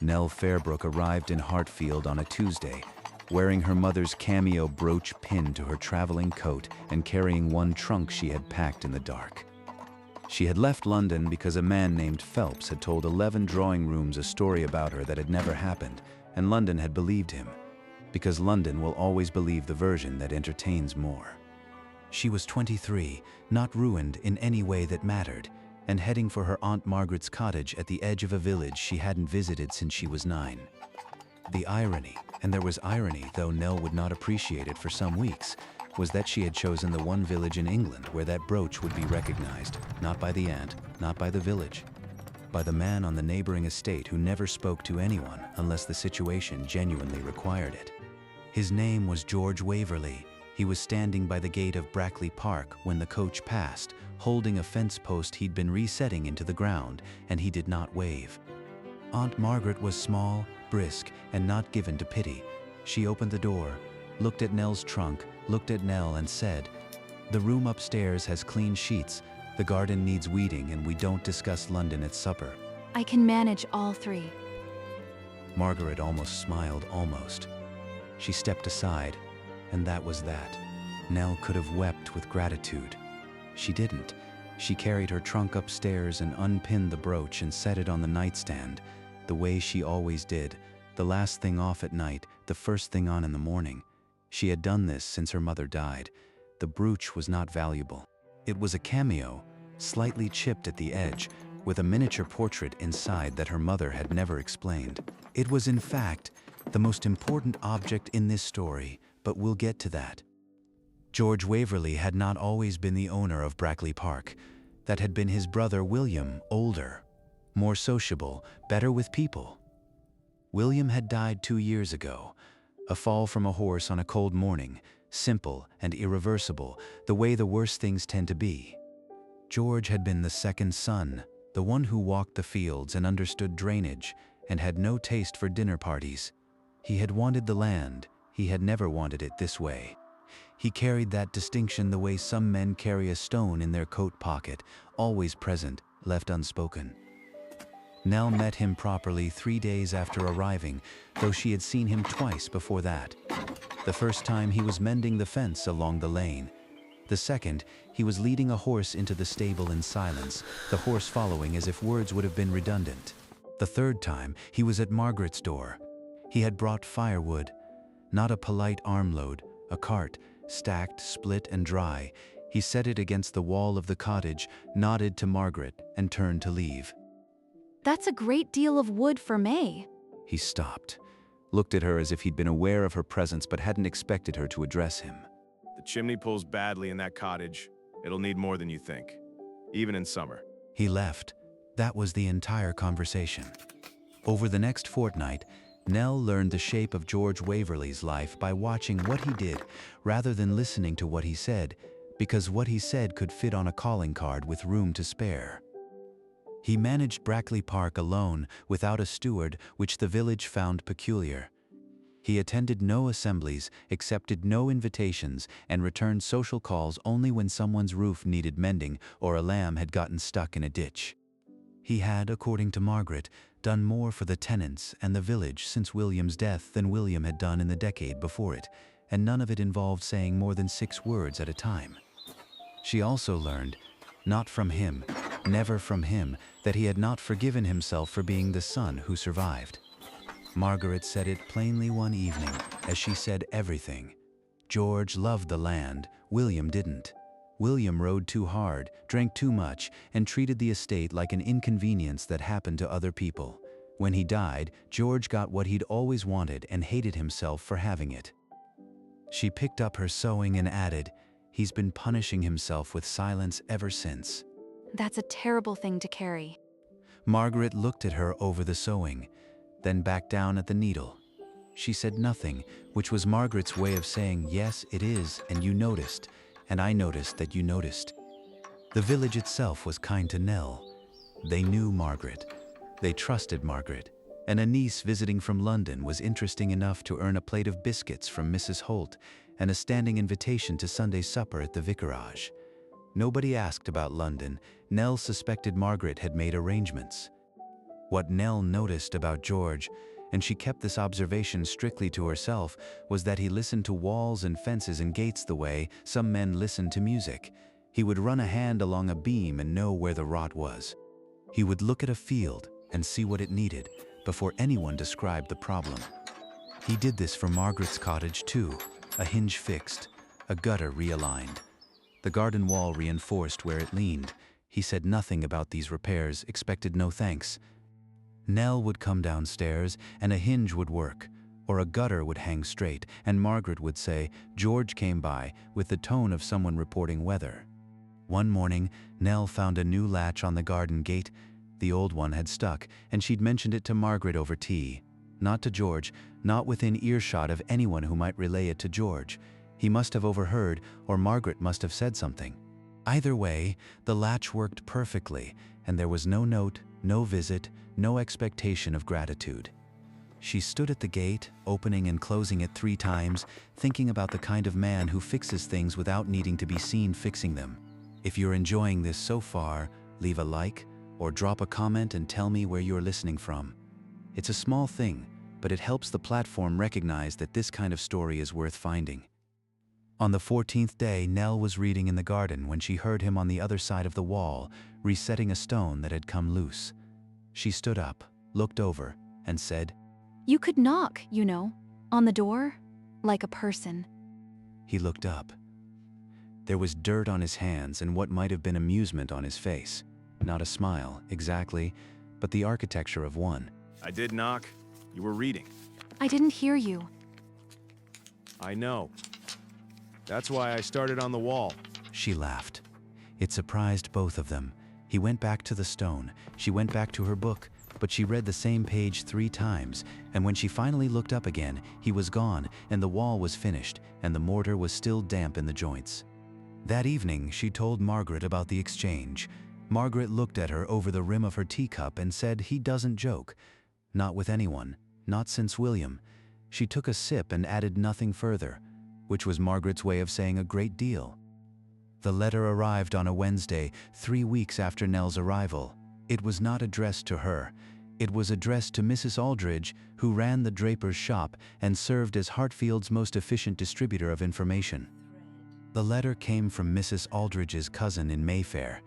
Nell Fairbrook arrived in Hartfield on a Tuesday, wearing her mother's cameo brooch pinned to her traveling coat and carrying one trunk she had packed in the dark. She had left London because a man named Phelps had told 11 drawing rooms a story about her that had never happened, and London had believed him, because London will always believe the version that entertains more. She was 23, not ruined in any way that mattered, and heading for her Aunt Margaret's cottage at the edge of a village she hadn't visited since she was 9. The irony, and there was irony though Nell would not appreciate it for some weeks, was that she had chosen the one village in England where that brooch would be recognized, not by the aunt, not by the village, by the man on the neighboring estate who never spoke to anyone unless the situation genuinely required it. His name was George Waverley. He was standing by the gate of Brackley Park when the coach passed, holding a fence post he'd been resetting into the ground, and he did not wave. Aunt Margaret was small, brisk, and not given to pity. She opened the door, looked at Nell's trunk, looked at Nell and said, "The room upstairs has clean sheets, the garden needs weeding, and we don't discuss London at supper." I can manage all 3. Margaret almost smiled, almost. She stepped aside, and that was that. Nell could have wept with gratitude. She didn't. She carried her trunk upstairs and unpinned the brooch and set it on the nightstand, the way she always did, the last thing off at night, the first thing on in the morning. She had done this since her mother died. The brooch was not valuable. It was a cameo, slightly chipped at the edge, with a miniature portrait inside that her mother had never explained. It was, in fact, the most important object in this story, but we'll get to that. George Waverley had not always been the owner of Brackley Park. That had been his brother William, older, more sociable, better with people. William had died 2 years ago. A fall from a horse on a cold morning, simple and irreversible, the way the worst things tend to be. George had been the second son, the one who walked the fields and understood drainage, and had no taste for dinner parties. He had wanted the land, he had never wanted it this way. He carried that distinction the way some men carry a stone in their coat pocket, always present, left unspoken. Nell met him properly 3 days after arriving, though she had seen him twice before that. The first time he was mending the fence along the lane. The second, he was leading a horse into the stable in silence, the horse following as if words would have been redundant. The third time, he was at Margaret's door. He had brought firewood, not a polite armload, a cart, stacked, split, and dry. He set it against the wall of the cottage, nodded to Margaret, and turned to leave. That's a great deal of wood for May. He stopped, looked at her as if he'd been aware of her presence but hadn't expected her to address him. The chimney pulls badly in that cottage. It'll need more than you think, even in summer. He left. That was the entire conversation. Over the next fortnight, Nell learned the shape of George Waverley's life by watching what he did rather than listening to what he said, because what he said could fit on a calling card with room to spare. He managed Brackley Park alone, without a steward, which the village found peculiar. He attended no assemblies, accepted no invitations, and returned social calls only when someone's roof needed mending or a lamb had gotten stuck in a ditch. He had, according to Margaret, done more for the tenants and the village since William's death than William had done in the decade before it, and none of it involved saying more than 6 words at a time. She also learned, not from him, never from him, that he had not forgiven himself for being the son who survived. Margaret said it plainly one evening, as she said everything. George loved the land, William didn't. William rode too hard, drank too much, and treated the estate like an inconvenience that happened to other people. When he died, George got what he'd always wanted and hated himself for having it. She picked up her sewing and added, "He's been punishing himself with silence ever since." That's a terrible thing to carry. Margaret looked at her over the sewing, then back down at the needle. She said nothing, which was Margaret's way of saying, "Yes, it is, and you noticed, and I noticed that you noticed." The village itself was kind to Nell. They knew Margaret. They trusted Margaret. And a niece visiting from London was interesting enough to earn a plate of biscuits from Mrs. Holt and a standing invitation to Sunday supper at the vicarage. Nobody asked about London. Nell suspected Margaret had made arrangements. What Nell noticed about George, and she kept this observation strictly to herself, was that he listened to walls and fences and gates the way some men listen to music. He would run a hand along a beam and know where the rot was. He would look at a field and see what it needed before anyone described the problem. He did this for Margaret's cottage too, a hinge fixed, a gutter realigned, the garden wall reinforced where it leaned. He said nothing about these repairs, expected no thanks. Nell would come downstairs and a hinge would work, or a gutter would hang straight, and Margaret would say, "George came by," with the tone of someone reporting weather. One morning, Nell found a new latch on the garden gate. The old one had stuck, and she'd mentioned it to Margaret over tea. Not to George, not within earshot of anyone who might relay it to George. He must have overheard, or Margaret must have said something. Either way, the latch worked perfectly, and there was no note, no visit, no expectation of gratitude. She stood at the gate, opening and closing it 3 times, thinking about the kind of man who fixes things without needing to be seen fixing them. If you're enjoying this so far, leave a like, or drop a comment and tell me where you're listening from. It's a small thing, but it helps the platform recognize that this kind of story is worth finding. On the 14th day, Nell was reading in the garden when she heard him on the other side of the wall, resetting a stone that had come loose. She stood up, looked over, and said, You could knock, on the door, like a person. He looked up. There was dirt on his hands and what might have been amusement on his face. Not a smile, exactly, but the architecture of one. I did knock. You were reading. I didn't hear you. I know. That's why I started on the wall. She laughed. It surprised both of them. He went back to the stone. She went back to her book, but she read the same page 3 times, and when she finally looked up again, he was gone, and the wall was finished, and the mortar was still damp in the joints. That evening, she told Margaret about the exchange. Margaret looked at her over the rim of her teacup and said he doesn't joke. Not with anyone, not since William. She took a sip and added nothing further, which was Margaret's way of saying a great deal. The letter arrived on a Wednesday, 3 weeks after Nell's arrival. It was not addressed to her. It was addressed to Mrs. Aldridge, who ran the draper's shop and served as Hartfield's most efficient distributor of information. The letter came from Mrs. Aldridge's cousin in Mayfair,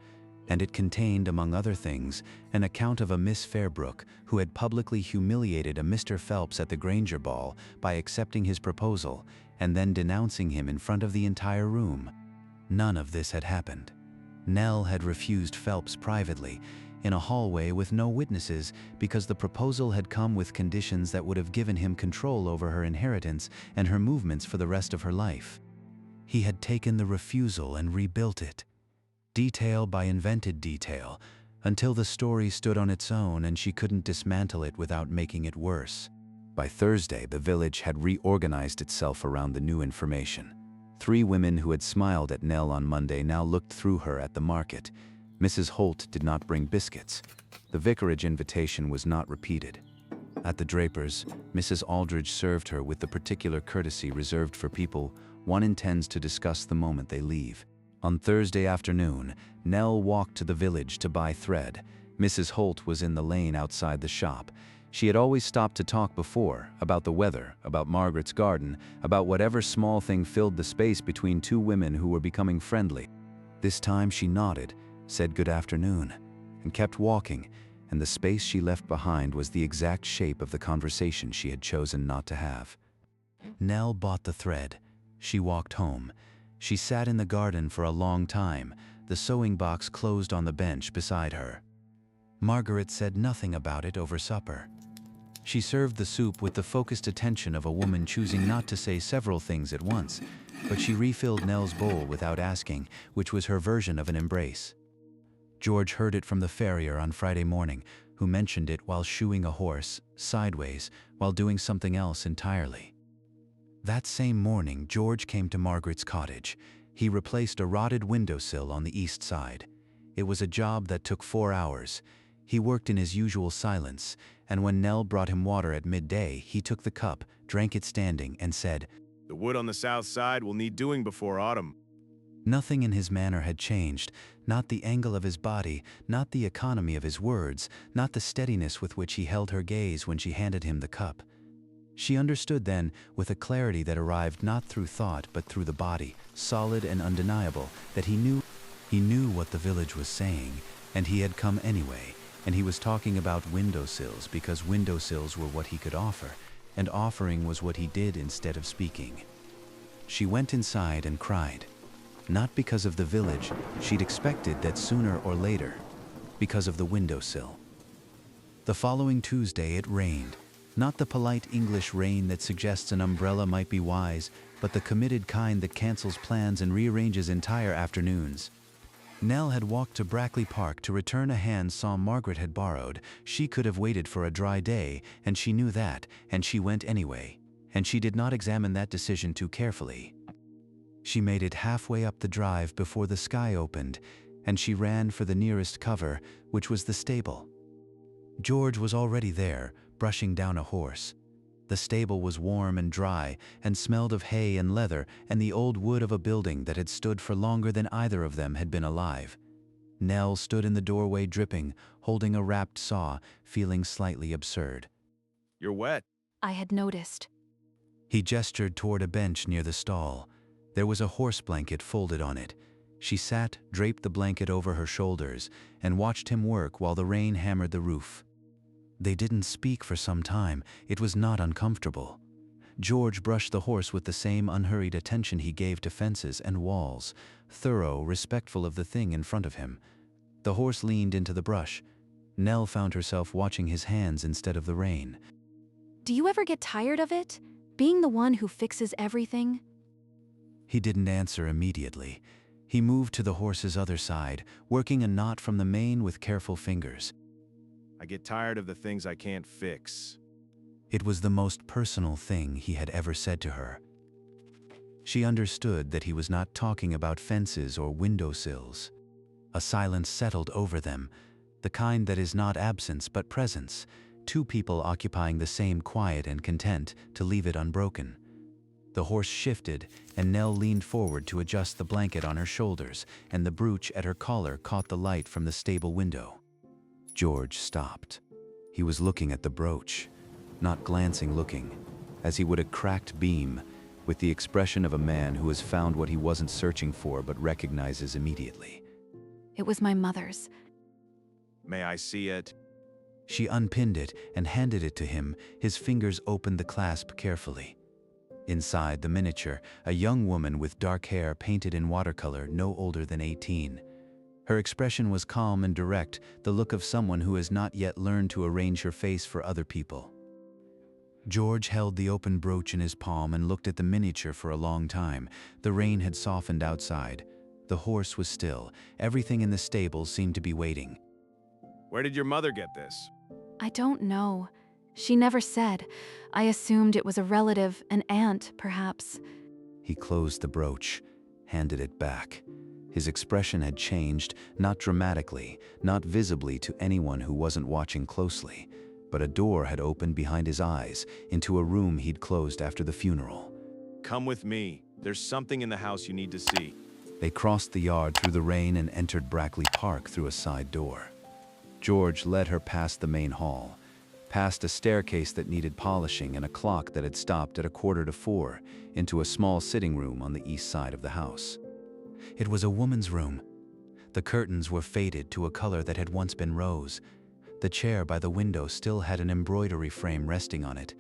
and it contained, among other things, an account of a Miss Fairbrook who had publicly humiliated a Mr. Phelps at the Granger ball by accepting his proposal and then denouncing him in front of the entire room. None of this had happened. Nell had refused Phelps privately, in a hallway with no witnesses, because the proposal had come with conditions that would have given him control over her inheritance and her movements for the rest of her life. He had taken the refusal and rebuilt it, detail by invented detail, until the story stood on its own and she couldn't dismantle it without making it worse. By Thursday, the village had reorganized itself around the new information. 3 women who had smiled at Nell on Monday now looked through her at the market. Mrs. Holt did not bring biscuits. The vicarage invitation was not repeated. At the draper's, Mrs. Aldridge served her with the particular courtesy reserved for people one intends to discuss the moment they leave. On Thursday afternoon, Nell walked to the village to buy thread. Mrs. Holt was in the lane outside the shop. She had always stopped to talk before, about the weather, about Margaret's garden, about whatever small thing filled the space between 2 women who were becoming friendly. This time she nodded, said good afternoon, and kept walking, and the space she left behind was the exact shape of the conversation she had chosen not to have. Nell bought the thread. She walked home. She sat in the garden for a long time, the sewing box closed on the bench beside her. Margaret said nothing about it over supper. She served the soup with the focused attention of a woman choosing not to say several things at once, but she refilled Nell's bowl without asking, which was her version of an embrace. George heard it from the farrier on Friday morning, who mentioned it while shoeing a horse, sideways, while doing something else entirely. That same morning, George came to Margaret's cottage. He replaced a rotted windowsill on the east side. It was a job that took 4 hours. He worked in his usual silence, and when Nell brought him water at midday, he took the cup, drank it standing, and said, The wood on the south side will need doing before autumn. Nothing in his manner had changed, not the angle of his body, not the economy of his words, not the steadiness with which he held her gaze when she handed him the cup. She understood then, with a clarity that arrived not through thought but through the body, solid and undeniable, that he knew what the village was saying, and he had come anyway, and he was talking about windowsills because windowsills were what he could offer, and offering was what he did instead of speaking. She went inside and cried. Not because of the village, she'd expected that sooner or later, because of the windowsill. The following Tuesday it rained, not the polite English rain that suggests an umbrella might be wise, but the committed kind that cancels plans and rearranges entire afternoons. Nell had walked to Brackley Park to return a hand saw Margaret had borrowed. She could have waited for a dry day, and she knew that, and she went anyway, and she did not examine that decision too carefully. She made it halfway up the drive before the sky opened, and she ran for the nearest cover, which was the stable. George was already there, brushing down a horse. The stable was warm and dry, and smelled of hay and leather and the old wood of a building that had stood for longer than either of them had been alive. Nell stood in the doorway dripping, holding a wrapped saw, feeling slightly absurd. You're wet. I had noticed. He gestured toward a bench near the stall. There was a horse blanket folded on it. She sat, draped the blanket over her shoulders, and watched him work while the rain hammered the roof. They didn't speak for some time. It was not uncomfortable. George brushed the horse with the same unhurried attention he gave to fences and walls, thorough, respectful of the thing in front of him. The horse leaned into the brush. Nell found herself watching his hands instead of the rain. Do you ever get tired of it? Being the one who fixes everything? He didn't answer immediately. He moved to the horse's other side, working a knot from the mane with careful fingers. I get tired of the things I can't fix. It was the most personal thing he had ever said to her. She understood that he was not talking about fences or windowsills. A silence settled over them, the kind that is not absence but presence, two people occupying the same quiet and content to leave it unbroken. The horse shifted, and Nell leaned forward to adjust the blanket on her shoulders, and the brooch at her collar caught the light from the stable window. George stopped. He was looking at the brooch, not glancing looking, as he would a cracked beam, with the expression of a man who has found what he wasn't searching for but recognizes immediately. It was my mother's. May I see it? She unpinned it and handed it to him. His fingers opened the clasp carefully. Inside the miniature, a young woman with dark hair painted in watercolor, no older than 18. Her expression was calm and direct, the look of someone who has not yet learned to arrange her face for other people. George held the open brooch in his palm and looked at the miniature for a long time. The rain had softened outside. The horse was still. Everything in the stable seemed to be waiting. Where did your mother get this? I don't know. She never said. I assumed it was a relative, an aunt, perhaps. He closed the brooch, handed it back. His expression had changed, not dramatically, not visibly to anyone who wasn't watching closely, but a door had opened behind his eyes into a room he'd closed after the funeral. Come with me. There's something in the house you need to see. They crossed the yard through the rain and entered Brackley Park through a side door. George led her past the main hall, past a staircase that needed polishing and a clock that had stopped at 3:45, into a small sitting room on the east side of the house. It was a woman's room. The curtains were faded to a color that had once been rose. The chair by the window still had an embroidery frame resting on it,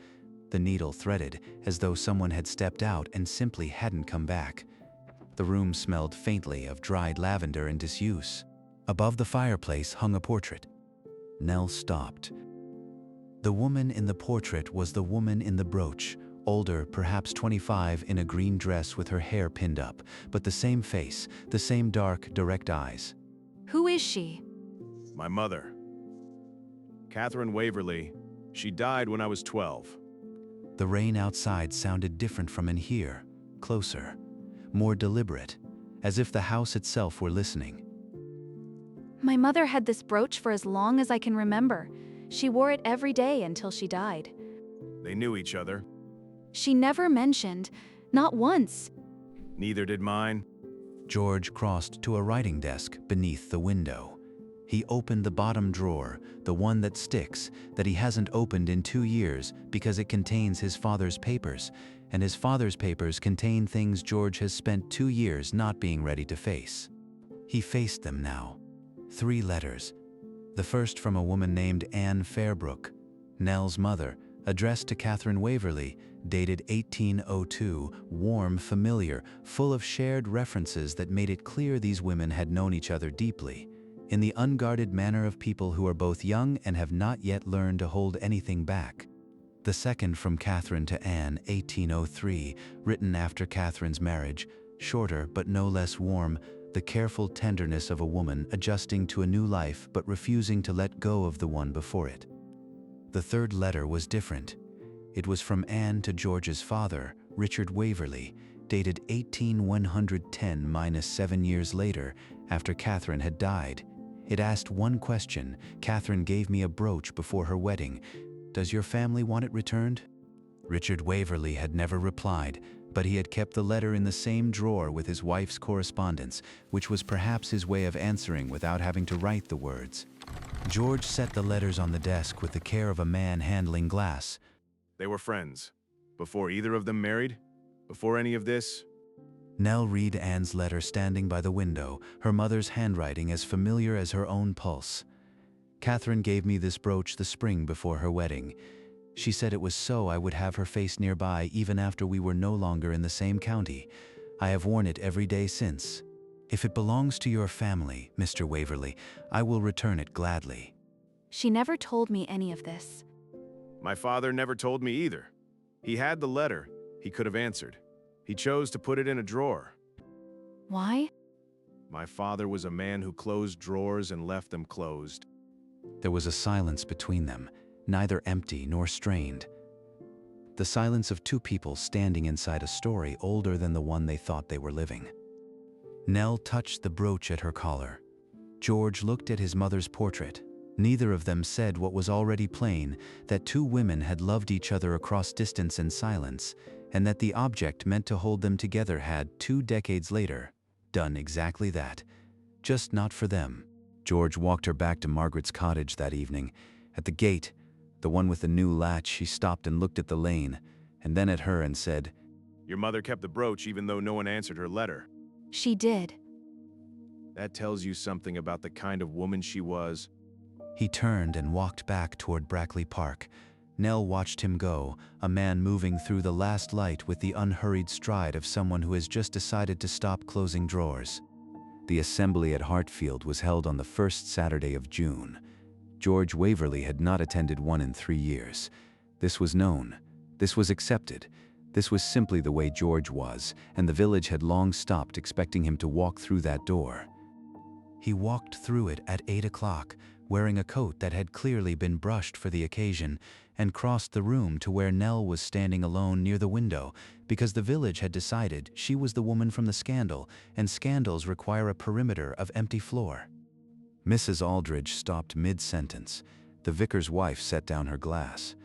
the needle threaded as though someone had stepped out and simply hadn't come back. The room smelled faintly of dried lavender and disuse. Above the fireplace hung a portrait. Nell stopped. The woman in the portrait was the woman in the brooch, older, perhaps 25, in a green dress with her hair pinned up, but the same face, the same dark, direct eyes. Who is she? My mother. Catherine Waverley. She died when I was 12. The rain outside sounded different from in here, closer, more deliberate, as if the house itself were listening. My mother had this brooch for as long as I can remember. She wore it every day until she died. They knew each other. She never mentioned, not once. Neither did mine. George crossed to a writing desk beneath the window. He opened the bottom drawer, the one that sticks, that he hasn't opened in 2 years because it contains his father's papers, and his father's papers contain things George has spent 2 years not being ready to face. He faced them now. 3 letters. The first from a woman named Nell Fairbrook, Nell's mother, addressed to Catherine Waverley, dated 1802, warm, familiar, full of shared references that made it clear these women had known each other deeply, in the unguarded manner of people who are both young and have not yet learned to hold anything back. The second from Catherine to Anne, 1803, written after Catherine's marriage, shorter but no less warm, the careful tenderness of a woman adjusting to a new life but refusing to let go of the one before it. The third letter was different. It was from Anne to George's father, Richard Waverley, dated 18110 - 7 years later, after Catherine had died. It asked one question. Catherine gave me a brooch before her wedding. Does your family want it returned? Richard Waverley had never replied, but he had kept the letter in the same drawer with his wife's correspondence, which was perhaps his way of answering without having to write the words. George set the letters on the desk with the care of a man handling glass. They were friends. Before either of them married? Before any of this? Nell read Anne's letter standing by the window, her mother's handwriting as familiar as her own pulse. Catherine gave me this brooch the spring before her wedding. She said it was so I would have her face nearby even after we were no longer in the same county. I have worn it every day since. If it belongs to your family, Mr. Waverley, I will return it gladly. She never told me any of this. My father never told me either. He had the letter. He could have answered. He chose to put it in a drawer. Why? My father was a man who closed drawers and left them closed. There was a silence between them, neither empty nor strained. The silence of 2 people standing inside a story older than the one they thought they were living. Nell touched the brooch at her collar. George looked at his mother's portrait. Neither of them said what was already plain, that 2 women had loved each other across distance and silence, and that the object meant to hold them together had, 2 decades later, done exactly that. Just not for them. George walked her back to Margaret's cottage that evening. At the gate, the one with the new latch, he stopped and looked at the lane, and then at her and said, Your mother kept the brooch even though no one answered her letter. She did. That tells you something about the kind of woman she was. He turned and walked back toward Brackley Park. Nell watched him go, a man moving through the last light with the unhurried stride of someone who has just decided to stop closing drawers. The assembly at Hartfield was held on the first Saturday of June. George Waverley had not attended one in 3 years. This was known. This was accepted. This was simply the way George was, and the village had long stopped expecting him to walk through that door. He walked through it at 8 o'clock, wearing a coat that had clearly been brushed for the occasion, and crossed the room to where Nell was standing alone near the window, because the village had decided she was the woman from the scandal, and scandals require a perimeter of empty floor. Mrs. Aldridge stopped mid-sentence. The vicar's wife set down her glass.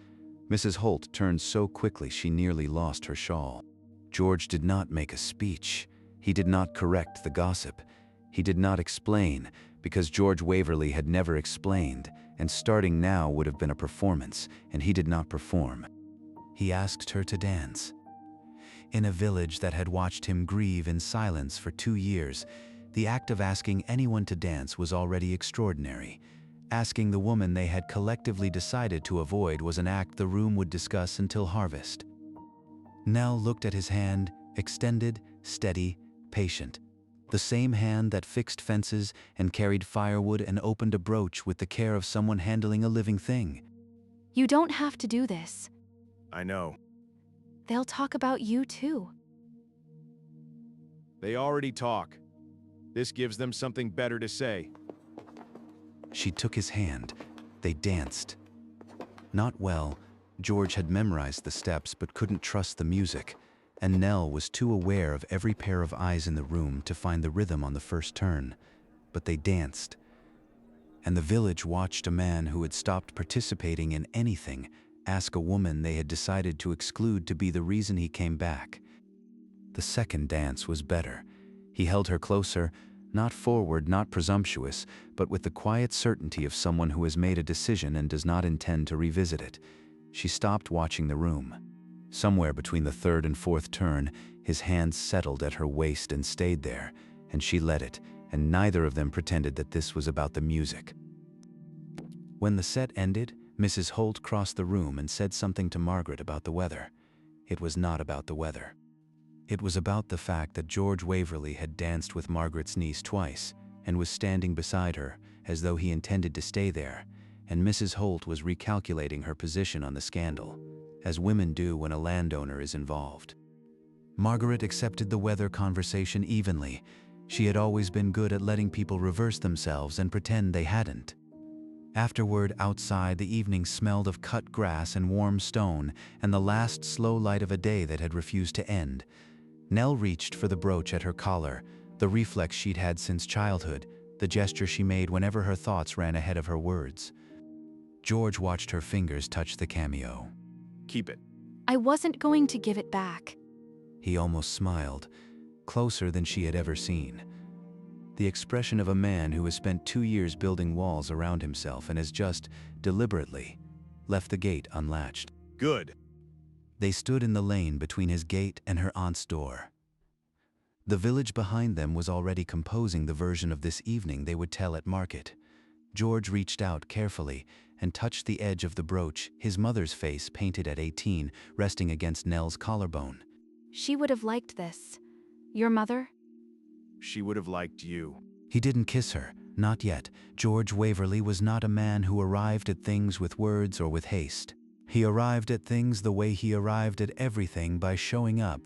Mrs. Holt turned so quickly she nearly lost her shawl. George did not make a speech. He did not correct the gossip. He did not explain, because George Waverley had never explained, and starting now would have been a performance, and he did not perform. He asked her to dance. In a village that had watched him grieve in silence for 2 years, the act of asking anyone to dance was already extraordinary. Asking the woman they had collectively decided to avoid was an act the room would discuss until harvest. Nell looked at his hand, extended, steady, patient. The same hand that fixed fences and carried firewood and opened a brooch with the care of someone handling a living thing. You don't have to do this. I know. They'll talk about you too. They already talk. This gives them something better to say. She took his hand. They danced. Not well. George had memorized the steps but couldn't trust the music, and Nell was too aware of every pair of eyes in the room to find the rhythm on the first turn. But they danced. And the village watched a man who had stopped participating in anything ask a woman they had decided to exclude to be the reason he came back. The second dance was better. He held her closer, not forward, not presumptuous, but with the quiet certainty of someone who has made a decision and does not intend to revisit it. She stopped watching the room. Somewhere between the third and fourth turn, his hands settled at her waist and stayed there, and she let it, and neither of them pretended that this was about the music. When the set ended, Mrs. Holt crossed the room and said something to Margaret about the weather. It was not about the weather. It was about the fact that George Waverley had danced with Margaret's niece twice, and was standing beside her, as though he intended to stay there, and Mrs. Holt was recalculating her position on the scandal, as women do when a landowner is involved. Margaret accepted the weather conversation evenly. She had always been good at letting people reverse themselves and pretend they hadn't. Afterward, outside, the evening smelled of cut grass and warm stone, and the last slow light of a day that had refused to end. Nell reached for the brooch at her collar, the reflex she'd had since childhood, the gesture she made whenever her thoughts ran ahead of her words. George watched her fingers touch the cameo. Keep it. I wasn't going to give it back. He almost smiled, closer than she had ever seen. The expression of a man who has spent 2 years building walls around himself and has just, deliberately, left the gate unlatched. Good. They stood in the lane between his gate and her aunt's door. The village behind them was already composing the version of this evening they would tell at market. George reached out carefully and touched the edge of the brooch, his mother's face painted at 18, resting against Nell's collarbone. She would have liked this. Your mother? She would have liked you. He didn't kiss her, not yet. George Waverley was not a man who arrived at things with words or with haste. He arrived at things the way he arrived at everything, by showing up,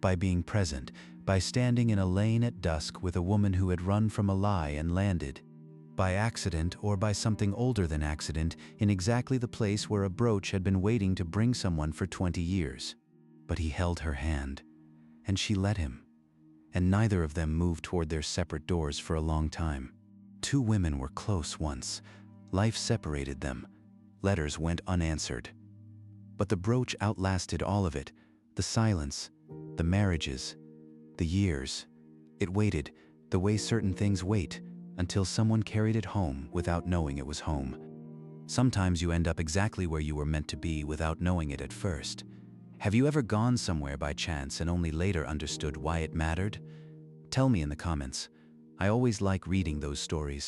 by being present, by standing in a lane at dusk with a woman who had run from a lie and landed, by accident or by something older than accident, in exactly the place where a brooch had been waiting to bring someone for 20 years. But he held her hand, and she let him, and neither of them moved toward their separate doors for a long time. Two women were close once. Life separated them. Letters went unanswered. But the brooch outlasted all of it, the silence, the marriages, the years. It waited, the way certain things wait, until someone carried it home without knowing it was home. Sometimes you end up exactly where you were meant to be without knowing it at first. Have you ever gone somewhere by chance and only later understood why it mattered? Tell me in the comments. I always like reading those stories.